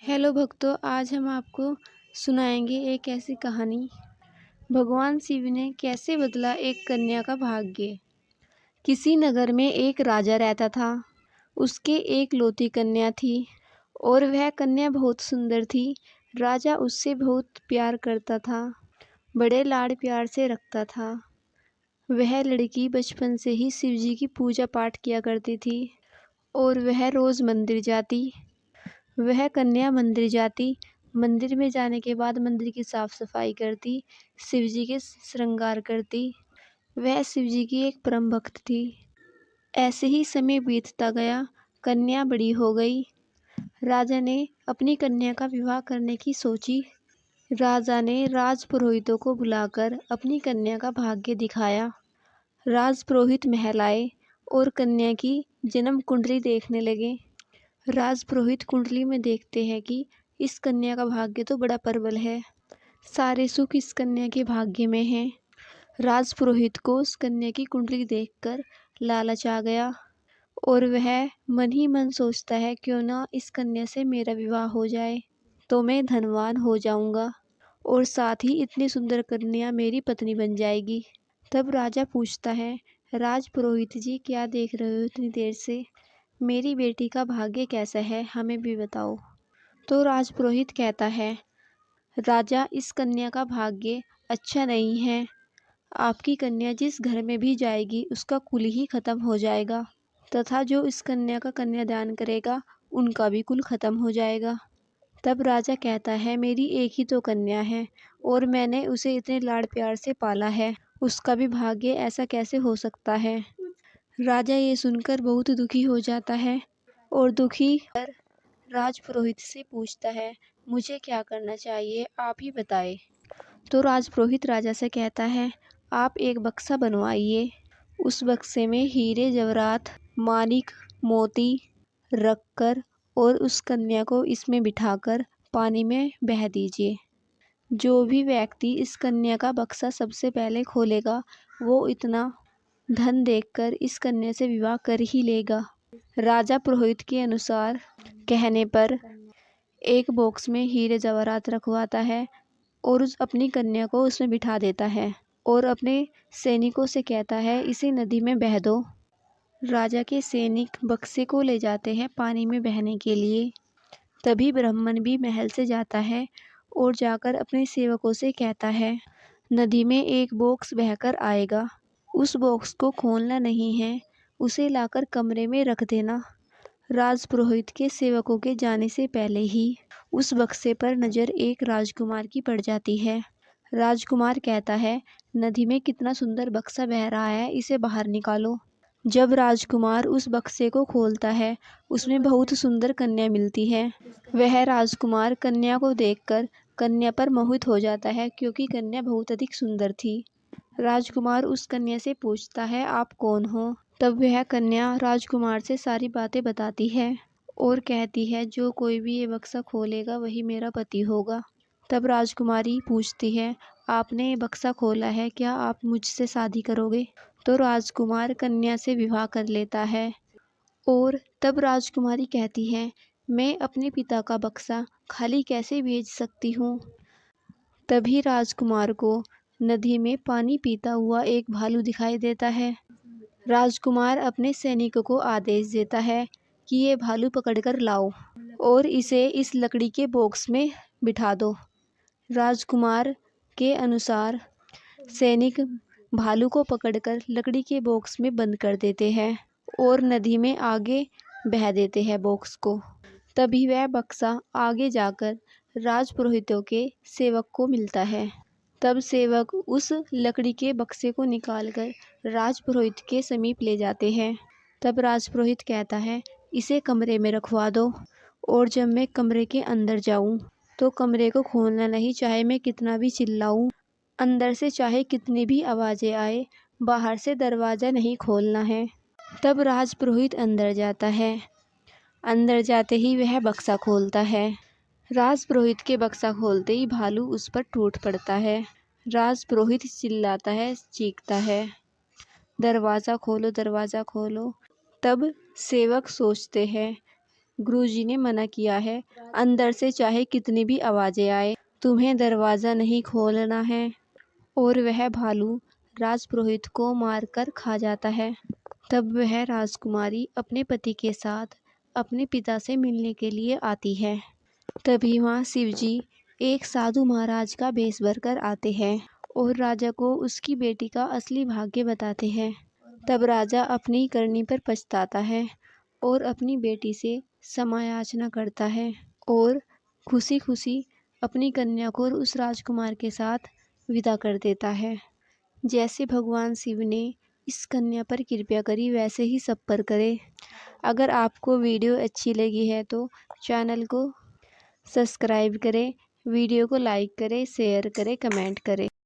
Hello भक्तों, आज हम आपको सुनाएंगे एक ऐसी कहानी। भगवान शिव ने कैसे बदला एक कन्या का भाग्य। किसी नगर में एक राजा रहता था। उसके एक लौती कन्या थी और वह कन्या बहुत सुंदर थी। राजा उससे बहुत प्यार करता था, बड़े लाड़ प्यार से रखता था। वह लड़की बचपन से ही शिव जी की पूजा पाठ किया करती थी और वह रोज़ मंदिर जाती। वह कन्या मंदिर जाती, मंदिर में जाने के बाद मंदिर की साफ सफाई करती, शिव जी के श्रृंगार करती। वह शिव जी की एक परम भक्त थी। ऐसे ही समय बीतता गया, कन्या बड़ी हो गई। राजा ने अपनी कन्या का विवाह करने की सोची। राजा ने राजपुरोहितों को बुलाकर अपनी कन्या का भाग्य दिखाया। राजपुरोहित महल आए और कन्या की जन्म कुंडली देखने लगे। राजपुरोहित कुंडली में देखते हैं कि इस कन्या का भाग्य तो बड़ा प्रबल है, सारे सुख इस कन्या के भाग्य में हैं। राजपुरोहित को उस कन्या की कुंडली देखकर लालच आ गया और वह मन ही मन सोचता है, क्यों ना इस कन्या से मेरा विवाह हो जाए तो मैं धनवान हो जाऊंगा और साथ ही इतनी सुंदर कन्या मेरी पत्नी बन जाएगी। तब राजा पूछता है, राजपुरोहित जी क्या देख रहे हो इतनी देर से? मेरी बेटी का भाग्य कैसा है, हमें भी बताओ। तो राजपुरोहित कहता है, राजा इस कन्या का भाग्य अच्छा नहीं है। आपकी कन्या जिस घर में भी जाएगी उसका कुल ही खत्म हो जाएगा तथा जो इस कन्या का कन्यादान करेगा उनका भी कुल खत्म हो जाएगा। तब राजा कहता है, मेरी एक ही तो कन्या है और मैंने उसे इतने लाड़ प्यार से पाला है, उसका भी भाग्य ऐसा कैसे हो सकता है। राजा ये सुनकर बहुत दुखी हो जाता है और दुखी कर राजपुरोहित से पूछता है, मुझे क्या करना चाहिए, आप ही बताएं। तो राजपुरोहित राजा से कहता है, आप एक बक्सा बनवाइए। उस बक्से में हीरे जवाहरात, मानिक, मोती रखकर और उस कन्या को इसमें बिठाकर पानी में बह दीजिए। जो भी व्यक्ति इस कन्या का बक्सा सबसे पहले खोलेगा वो इतना धन देखकर इस कन्या से विवाह कर ही लेगा। राजा पुरोहित के अनुसार कहने पर एक बॉक्स में हीरे जवाहरात रखवाता है और उस अपनी कन्या को उसमें बिठा देता है और अपने सैनिकों से कहता है, इसे नदी में बह दो। राजा के सैनिक बक्से को ले जाते हैं पानी में बहने के लिए। तभी ब्राह्मण भी महल से जाता है और जाकर अपने सेवकों से कहता है, नदी में एक बॉक्स बहकर आएगा, उस बॉक्स को खोलना नहीं है, उसे लाकर कमरे में रख देना। राजपुरोहित के सेवकों के जाने से पहले ही उस बक्से पर नज़र एक राजकुमार की पड़ जाती है। राजकुमार कहता है, नदी में कितना सुंदर बक्सा बह रहा है, इसे बाहर निकालो। जब राजकुमार उस बक्से को खोलता है उसमें बहुत सुंदर कन्या मिलती है। वह राजकुमार कन्या को देखकर कन्या पर मोहित हो जाता है, क्योंकि कन्या बहुत अधिक सुंदर थी। राजकुमार उस कन्या से पूछता है, आप कौन हो? तब वह कन्या राजकुमार से सारी बातें बताती है और कहती है, जो कोई भी ये बक्सा खोलेगा वही मेरा पति होगा। तब राजकुमारी पूछती है, आपने ये बक्सा खोला है, क्या आप मुझसे शादी करोगे? तो राजकुमार कन्या से विवाह कर लेता है। और तब राजकुमारी कहती है, मैं अपने पिता का बक्सा खाली कैसे भेज सकती हूँ। तभी राजकुमार को नदी में पानी पीता हुआ एक भालू दिखाई देता है। राजकुमार अपने सैनिकों को आदेश देता है कि ये भालू पकड़कर लाओ और इसे इस लकड़ी के बॉक्स में बिठा दो। राजकुमार के अनुसार सैनिक भालू को पकड़कर लकड़ी के बॉक्स में बंद कर देते हैं और नदी में आगे बह देते हैं बॉक्स को। तभी वह बक्सा आगे जाकर राजपुरोहितों के सेवक को मिलता है। तब सेवक उस लकड़ी के बक्से को निकालकर राजपुरोहित के समीप ले जाते हैं। तब राजपुरोहित कहता है, इसे कमरे में रखवा दो और जब मैं कमरे के अंदर जाऊं तो कमरे को खोलना नहीं, चाहे मैं कितना भी चिल्लाऊं, अंदर से चाहे कितनी भी आवाज़ें आए, बाहर से दरवाज़ा नहीं खोलना है। तब राजपुरोहित अंदर जाता है। अंदर जाते ही वह बक्सा खोलता है। राजपुरोहित के बक्सा खोलते ही भालू उस पर टूट पड़ता है। राजपुरोहित चिल्लाता है, चीखता है, दरवाज़ा खोलो, दरवाज़ा खोलो। तब सेवक सोचते हैं, गुरुजी ने मना किया है। अंदर से चाहे कितनी भी आवाजें आए, तुम्हें दरवाज़ा नहीं खोलना है। और वह भालू राजपुरोहित को मारकर खा जाता है। तब वह राजकुमारी अपने पति के साथ अपने पिता से मिलने के लिए आती है। तभी वहाँ शिवजी एक साधु महाराज का भेष भरकर आते हैं और राजा को उसकी बेटी का असली भाग्य बताते हैं। तब राजा अपनी करनी पर पछताता है और अपनी बेटी से क्षमा याचना करता है और खुशी खुशी अपनी कन्या को उस राजकुमार के साथ विदा कर देता है। जैसे भगवान शिव ने इस कन्या पर कृपा करी, वैसे ही सब पर करे। अगर आपको वीडियो अच्छी लगी है तो चैनल को सब्सक्राइब करें, वीडियो को लाइक करें, शेयर करें, कमेंट करें।